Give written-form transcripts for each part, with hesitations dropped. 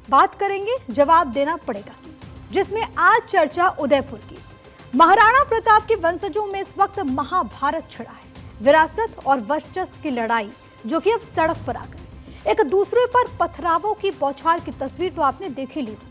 बात करेंगे जवाब देना पड़ेगा, जिसमें आज चर्चा उदयपुर की। महाराणा प्रताप के वंशजों में इस वक्त महाभारत छिड़ा है। विरासत और वर्चस्व की लड़ाई जो कि अब सड़क पर आ गई। एक दूसरे पर पथरावों की बौछार की तस्वीर तो आपने देख ही ली होगी।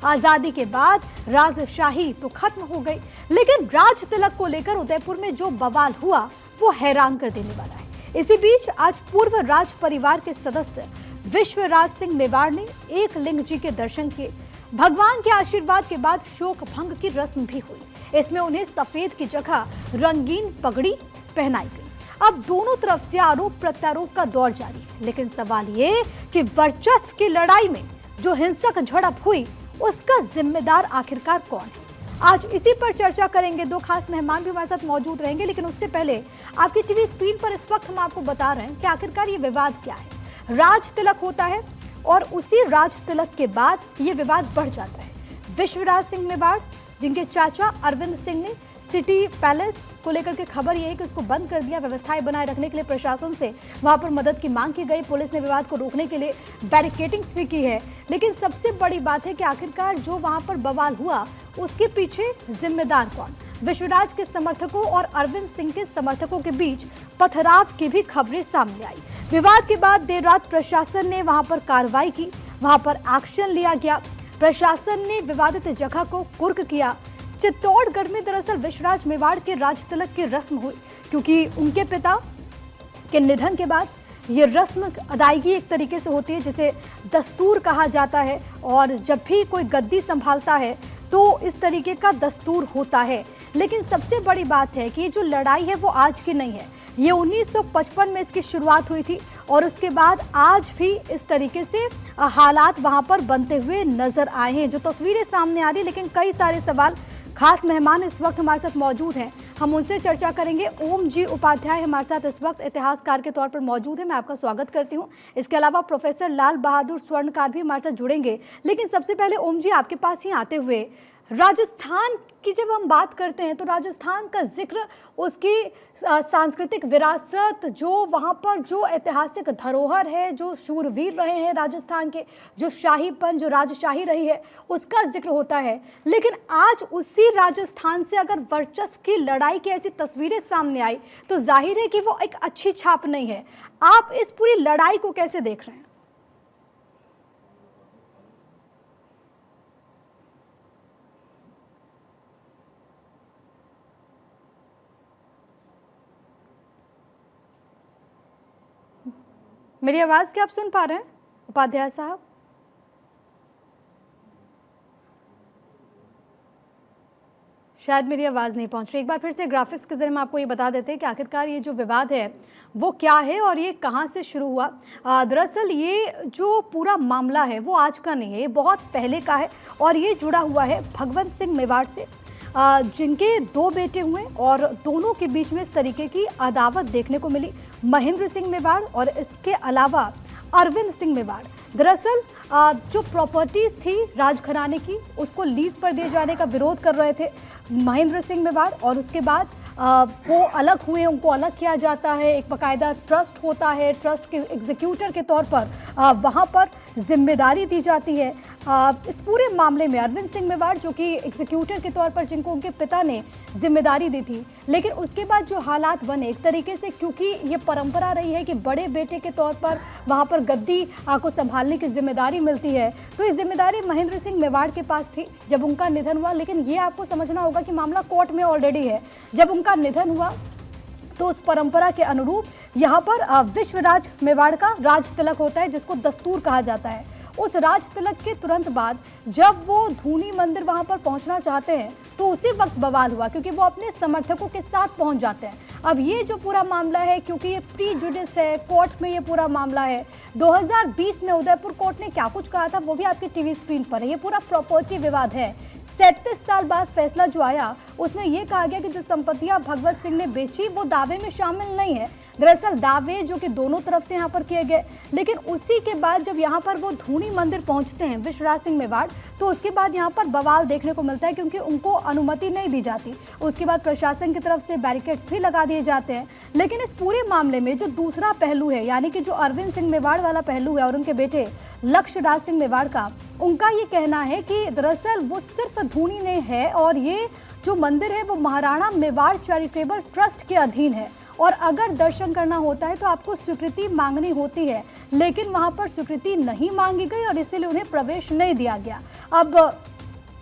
आजादी के बाद राजशाही तो खत्म हो गई, लेकिन राज तिलक को लेकर उदयपुर में जो बवाल हुआ वो हैरान कर देने वाला है। इसी बीच आज पूर्व राज परिवार के सदस्य विश्वराज सिंह मेवाड़ ने एक लिंग जी के दर्शन किए। भगवान के आशीर्वाद के बाद शोक भंग की रस्म भी हुई। इसमें उन्हें सफेद की जगह रंगीन पगड़ी पहनाई गई। अब दोनों तरफ से आरोप प्रत्यारोप का दौर जारी है, लेकिन सवाल ये कि वर्चस्व की लड़ाई में जो हिंसक झड़प हुई उसका जिम्मेदार आखिरकार कौन है? आज इसी पर चर्चा करेंगे। दो खास मेहमान भी हमारे साथ मौजूद रहेंगे, लेकिन उससे पहले आपकी टीवी स्क्रीन पर इस वक्त हम आपको बता रहे हैं कि आखिरकार ये विवाद क्या है। राज तिलक होता है और उसी राज तिलक के बाद ये विवाद बढ़ जाता है। विश्वराज सिंह मेवाड़, जिनके चाचा अरविंद सिंह ने सिटी पैलेस को लेकर के खबर यह है कि उसको बंद कर दिया। व्यवस्थाएं बनाए रखने के लिए प्रशासन से वहां पर मदद की मांग की गई। पुलिस ने विवाद को रोकने के लिए बैरिकेडिंग्स भी की है, लेकिन सबसे बड़ी बात है कि आखिरकार जो वहां पर बवाल हुआ उसके पीछे जिम्मेदार कौन? विश्वराज के समर्थकों और अरविंद सिंह के समर्थकों के बीच पथराव की भी खबरें सामने आई। विवाद के बाद देर रात प्रशासन ने वहां पर कार्रवाई की, वहां पर एक्शन लिया गया। प्रशासन ने विवादित जगह को कुर्क किया। चित्तौड़गढ़ में दरअसल विश्वराज मेवाड़ के राज तिलक की रस्म हुई, क्योंकि उनके पिता के निधन के बाद ये रस्म अदायगी एक तरीके से होती है जिसे दस्तूर कहा जाता है, और जब भी कोई गद्दी संभालता है तो इस तरीके का दस्तूर होता है। लेकिन सबसे बड़ी बात है कि ये जो लड़ाई है वो आज की नहीं है, ये 1955 में इसकी शुरुआत हुई थी और उसके बाद आज भी इस तरीके से हालात वहाँ पर बनते हुए नजर आए हैं। जो तस्वीरें सामने आ रही, लेकिन कई सारे सवाल। खास मेहमान इस वक्त हमारे साथ मौजूद हैं, हम उनसे चर्चा करेंगे। ओम जी उपाध्याय हमारे साथ इस वक्त इतिहासकार के तौर पर मौजूद है, मैं आपका स्वागत करती हूं। इसके अलावा प्रोफेसर लाल बहादुर स्वर्णकार भी हमारे साथ जुड़ेंगे। लेकिन सबसे पहले ओम जी, आपके पास ही आते हुए, राजस्थान की जब हम बात करते हैं तो राजस्थान का जिक्र उसकी सांस्कृतिक विरासत, जो वहाँ पर जो ऐतिहासिक धरोहर है, जो शूरवीर रहे हैं राजस्थान के, जो शाहीपन, जो राजशाही रही है, उसका जिक्र होता है। लेकिन आज उसी राजस्थान से अगर वर्चस्व की लड़ाई की ऐसी तस्वीरें सामने आई तो जाहिर है कि वो एक अच्छी छाप नहीं है। आप इस पूरी लड़ाई को कैसे देख रहे हैं? मेरी आवाज क्या आप सुन पा रहे हैं उपाध्याय साहब? शायद मेरी आवाज़ नहीं पहुंच रही। एक बार फिर से ग्राफिक्स के जरिए हम आपको ये बता देते हैं कि आखिरकार ये जो विवाद है वो क्या है और ये कहां से शुरू हुआ। दरअसल ये जो पूरा मामला है वो आज का नहीं है, ये बहुत पहले का है और ये जुड़ा हुआ है भगवंत सिंह मेवाड़ से, जिनके दो बेटे हुए और दोनों के बीच में इस तरीके की अदावत देखने को मिली। महेंद्र सिंह मेवाड़ और इसके अलावा अरविंद सिंह मेवाड़ दरअसल जो प्रॉपर्टीज थी राजघराने की उसको लीज पर दिए जाने का विरोध कर रहे थे महेंद्र सिंह मेवाड़, और उसके बाद वो अलग हुए, उनको अलग किया जाता है। एक बाकायदा ट्रस्ट होता है, ट्रस्ट के एग्जीक्यूटर के तौर पर वहाँ पर जिम्मेदारी दी जाती है। इस पूरे मामले में अरविंद सिंह मेवाड़ जो कि एग्जीक्यूटर के तौर पर जिनको उनके पिता ने जिम्मेदारी दी थी, लेकिन उसके बाद जो हालात बने एक तरीके से, क्योंकि ये परंपरा रही है कि बड़े बेटे के तौर पर वहाँ पर गद्दी को संभालने की जिम्मेदारी मिलती है, तो ये जिम्मेदारी महेंद्र सिंह मेवाड़ के पास थी जब उनका निधन हुआ। लेकिन ये आपको समझना होगा कि मामला कोर्ट में ऑलरेडी है। जब उनका निधन हुआ तो उस परंपरा के अनुरूप यहाँ पर विश्वराज मेवाड़ का राज तिलक होता है, जिसको दस्तूर कहा जाता है। उस राज तिलक के तुरंत बाद जब वो धूनी मंदिर वहाँ पर पहुँचना चाहते हैं तो उसी वक्त बवाल हुआ, क्योंकि वो अपने समर्थकों के साथ पहुँच जाते हैं। अब ये जो पूरा मामला है, क्योंकि ये प्री जुडिस है, कोर्ट में ये पूरा मामला है। 2020 में उदयपुर कोर्ट ने क्या कुछ कहा था वो भी आपकी टीवी स्क्रीन पर है। ये पूरा प्रॉपर्टी विवाद है। 37 साल बाद फैसला जो आया उसमें यह कहा गया कि जो संपत्तियां भगवत सिंह ने बेची वो दावे में शामिल नहीं है। दरअसल दावे जो कि दोनों तरफ से यहाँ पर किए गए, लेकिन उसी के बाद जब यहाँ पर वो धूनी मंदिर पहुँचते हैं विश्वराज सिंह मेवाड़, तो उसके बाद यहाँ पर बवाल देखने को मिलता है, क्योंकि उनको अनुमति नहीं दी जाती। उसके बाद प्रशासन की तरफ से बैरिकेड्स भी लगा दिए जाते हैं। लेकिन इस पूरे मामले में जो दूसरा पहलू है, यानी कि जो अरविंद सिंह मेवाड़ वाला पहलू है और उनके बेटे लक्ष्य राज सिंह मेवाड़ का। उनका ये कहना है कि दरअसल वो सिर्फ धूनी ने है और ये जो मंदिर है वो महाराणा मेवाड़ चैरिटेबल ट्रस्ट के अधीन है और अगर दर्शन करना होता है तो आपको स्वीकृति मांगनी होती है, लेकिन वहां पर स्वीकृति नहीं मांगी गई और इसीलिए उन्हें प्रवेश नहीं दिया गया। अब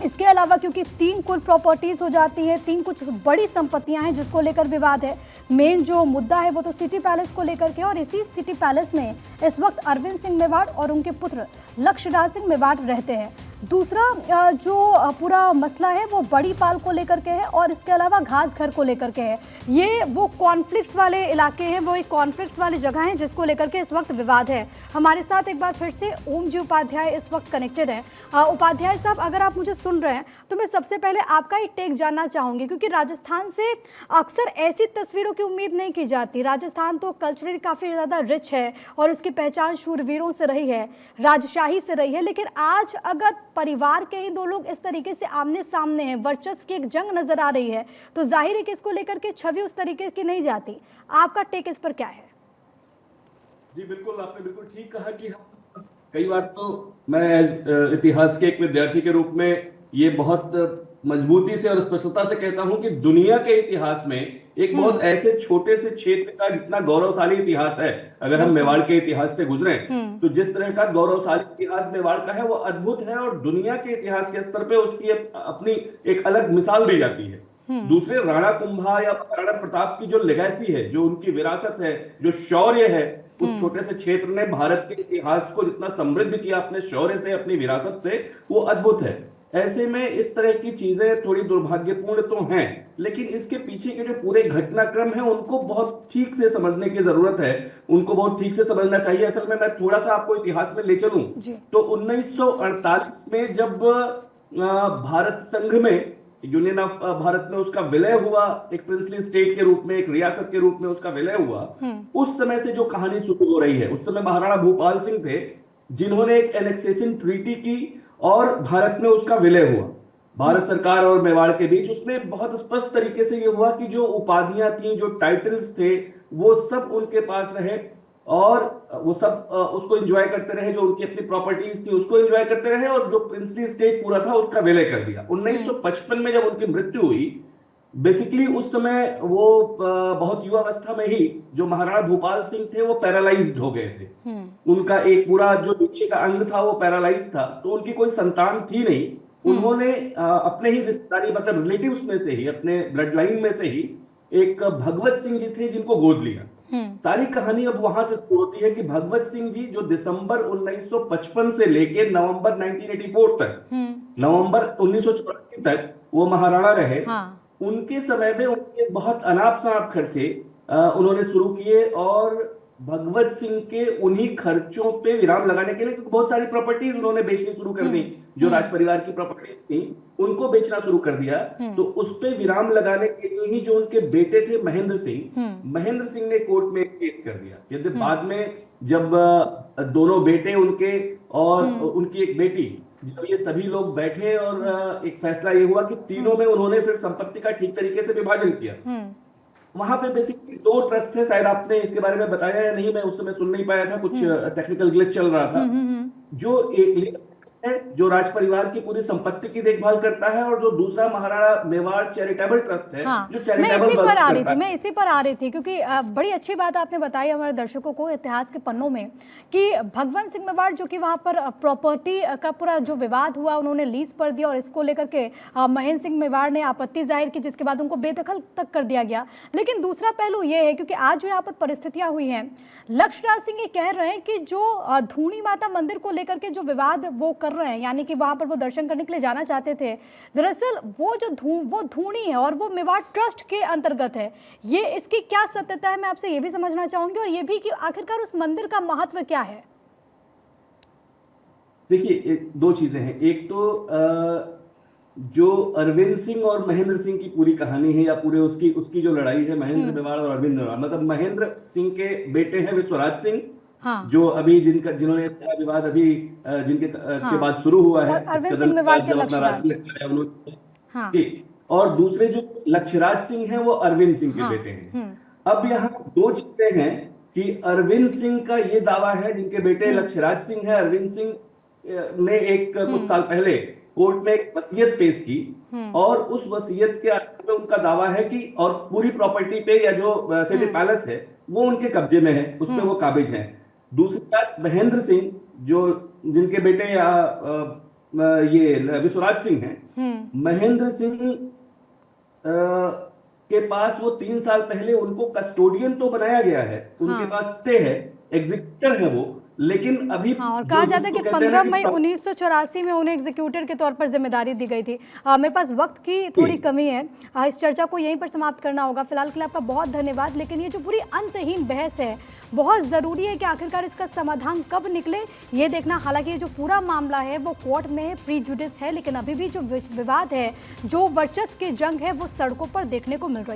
इसके अलावा क्योंकि 3 कुल प्रॉपर्टीज हो जाती है, 3 कुछ बड़ी संपत्तियां हैं जिसको लेकर विवाद है। मेन जो मुद्दा है वो तो सिटी पैलेस को लेकर के, और इसी सिटी पैलेस में इस वक्त अरविंद सिंह मेवाड़ और उनके पुत्र लक्ष्य राज सिंह मेवाड़ रहते हैं। दूसरा जो पूरा मसला है वो बड़ी पाल को लेकर के है और इसके अलावा घास घर को लेकर के है। ये वो कॉन्फ्लिक्ट्स वाले इलाके हैं, वो एक कॉन्फ्लिक्ट्स वाली जगह है जिसको लेकर के इस वक्त विवाद है। हमारे साथ एक बार फिर से ओम जी उपाध्याय इस वक्त कनेक्टेड है। उपाध्याय साहब, अगर आप मुझे सुन रहे हैं तो मैं सबसे पहले आपका ही टेक जानना चाहूंगी, क्योंकि राजस्थान से अक्सर ऐसी तस्वीरों की उम्मीद नहीं की जाती। राजस्थान तो कल्चरली काफ़ी ज़्यादा रिच है और उसकी पहचान शूरवीरों से रही है, राजशाही से रही है, लेकिन आज अगर परिवार के ही 2 लोग इस तरीके से आमने सामने हैं, वर्चस्व की एक जंग नजर आ रही है, तो जाहिर है कि इसको लेकर के छवि उस तरीके की नहीं जाती। आपका टेक इस पर क्या है? जी बिल्कुल, आपने बिल्कुल ठीक कहा कि हम कई बार तो मैं इतिहास के एक विद्यार्थी के रूप में ये बहुत मजबूती से और स्पष्टता से कहता हूं कि दुनिया के इतिहास में एक बहुत ऐसे छोटे से क्षेत्र का जितना गौरवशाली इतिहास है, अगर हम मेवाड़ के इतिहास से गुजरे तो जिस तरह का गौरवशाली इतिहास मेवाड़ का है वो अद्भुत है और दुनिया के इतिहास के स्तर पे उसकी अपनी एक अलग मिसाल दी जाती है। दूसरे राणा कुंभा या राणा प्रताप की जो लेगेसी है, जो उनकी विरासत है, जो शौर्य है, उस छोटे से क्षेत्र ने भारत के इतिहास को जितना समृद्ध किया अपने शौर्य से, अपनी विरासत से, वो अद्भुत है। ऐसे में इस तरह की चीजें थोड़ी दुर्भाग्यपूर्ण तो हैं, लेकिन इसके पीछे के जो पूरे घटनाक्रम है उनको बहुत ठीक से समझने की जरूरत है, उनको बहुत ठीक से समझना चाहिए। असल में मैं थोड़ा सा आपको इतिहास में ले चलूं तो 1948 में जब भारत संघ में, यूनियन ऑफ भारत में उसका विलय हुआ, एक प्रिंसली स्टेट के रूप में, एक रियासत के रूप में उसका विलय हुआ, उस समय से जो कहानी शुरू हो रही है, उस समय महाराणा भूपाल सिंह थे जिन्होंने एक एनेक्सेशन ट्रीटी की और भारत में उसका विलय हुआ। भारत सरकार और मेवाड़ के बीच उसमें बहुत स्पष्ट तरीके से यह हुआ कि जो उपाधियां थी, जो टाइटल्स थे, वो सब उनके पास रहे और वो सब उसको एंजॉय करते रहे, जो उनकी अपनी प्रॉपर्टीज थी उसको एंजॉय करते रहे और जो प्रिंसली स्टेट पूरा था उसका विलय कर दिया। 1955 में जब उनकी मृत्यु हुई, बेसिकली उस समय वो बहुत युवावस्था में ही जो महाराणा भूपाल सिंह थे वो पैरालाइज्ड हो गए थे। उनका एक पूरा जो नीचे का अंग था वो पैरालाइज था, तो उनकी कोई संतान थी नहीं। उन्होंने अपने ही रिश्तेदारी, मतलब रिलेटिव्स में से ही, अपने ब्लड लाइन में से ही एक भगवत सिंह जी थे जिनको गोद लिया। सारी कहानी अब वहां से शुरू होती है कि भगवत सिंह जी जो दिसंबर 1955 से लेके नवंबर 1984 तक, नवंबर 1984 तक वो महाराणा रहे। उनके समय में उनके बहुत अनाप शनाप खर्चे उन्होंने शुरू किए और भगवत सिंह के उन्हीं खर्चों पे विराम लगाने के लिए, क्योंकि बहुत सारी प्रॉपर्टीज उन्होंने बेचनी शुरू कर दी, जो राज परिवार की प्रॉपर्टीज थी उनको बेचना शुरू कर दिया। तो उस पे विराम लगाने के लिए ही जो उनके बेटे थे महेंद्र सिंह ने कोर्ट में एक केस कर दिया। यदि बाद में जब दोनों बेटे उनके और उनकी एक बेटी, जब ये सभी लोग बैठे और एक फैसला ये हुआ कि तीनों में उन्होंने फिर संपत्ति का ठीक तरीके से विभाजन किया। वहां पे बेसिकली 2 ट्रस्ट थे, शायद आपने इसके बारे में बताया या नहीं, मैं उस समय सुन नहीं पाया था, कुछ टेक्निकल ग्लिच चल रहा था। जो एक है जो राज परिवार की पूरी संपत्ति की देखभाल करता है और जो दूसरा महाराणा मेवाड़ चैरिटेबल ट्रस्ट है, जो चैरिटेबल मैं इसी पर आ रही थी क्योंकि बड़ी अच्छी बात आपने बताई हमारे दर्शकों को इतिहास के पन्नों में कि भगवंत सिंह मेवाड़ जो कि वहां पर प्रॉपर्टी का पूरा जो विवाद हुआ उन्होंने लीज पर दिया और इसको लेकर के महेंद्र सिंह मेवाड़ ने आपत्ति जाहिर की, जिसके बाद उनको बेदखल तक कर दिया गया। लेकिन दूसरा पहलू ये है क्योंकि आज जो यहाँ पर परिस्थितियां हुई हैं, लक्ष्य राज सिंह ये कह रहे हैं कि जो धूनी माता मंदिर को लेकर के जो विवाद वो कर रहे हैं, यानी कि वहां पर वो दर्शन करने के लिए जाना चाहते थे, दरअसल वो जो धूनी है और वो मेवाड़ ट्रस्ट के अंतर्गत है। ये इसकी क्या सत्यता है, मैं आपसे ये भी समझना चाहूंगी, और ये भी कि आखिरकार उस मंदिर का महत्व क्या है। देखिए 2 चीजें हैं। एक तो जो अरविंद सिंह और महेंद्र सिंह की पूरी कहानी है या पूरे उसकी जो लड़ाई है, महेंद्र मेवाड़ और अरविंद मेवाड़, मतलब महेंद्र सिंह के बेटे हैं विश्वराज सिंह, जो अभी जिन्होंने विवाद अभी जिनके के बाद शुरू हुआ है, अरविंद सिंह मेवाड़ के लक्ष्यराज, और दूसरे जो लक्ष्यराज सिंह हैं वो अरविंद सिंह के बेटे हैं। अब यहाँ 2 चीजें हैं कि अरविंद सिंह का ये दावा है, जिनके बेटे लक्ष्यराज सिंह है, अरविंद सिंह ने एक कुछ साल पहले कोर्ट में एक वसीयत पेश की और उस वसीयत के आधार में उनका दावा है कि और पूरी प्रॉपर्टी पे या जो सिटी पैलेस है वो उनके कब्जे में है, उस पे वो काबिज हैं। दूसरी बात, महेंद्र सिंह जो जिनके बेटे ये विश्वराज सिंह हैं, महेंद्र सिंह के पास वो 3 साल पहले उनको कस्टोडियन तो बनाया गया है, उनके पास स्टे है, एग्जीक्यूटर है वो, लेकिन अभी और कहा जाता है कि 15 मई 1984 में उन्हें एग्जीक्यूटर के तौर पर जिम्मेदारी दी गई थी। मेरे पास वक्त की थोड़ी कमी है, इस चर्चा को यहीं पर समाप्त करना होगा। फिलहाल के लिए आपका बहुत धन्यवाद। लेकिन ये जो पूरी अंतहीन बहस है, बहुत ज़रूरी है कि आखिरकार इसका समाधान कब निकले ये देखना। हालांकि ये जो पूरा मामला है वो कोर्ट में है, प्री जुडिस है, लेकिन अभी भी जो विवाद है, जो वर्चस्व की जंग है, वो सड़कों पर देखने को मिल रही है।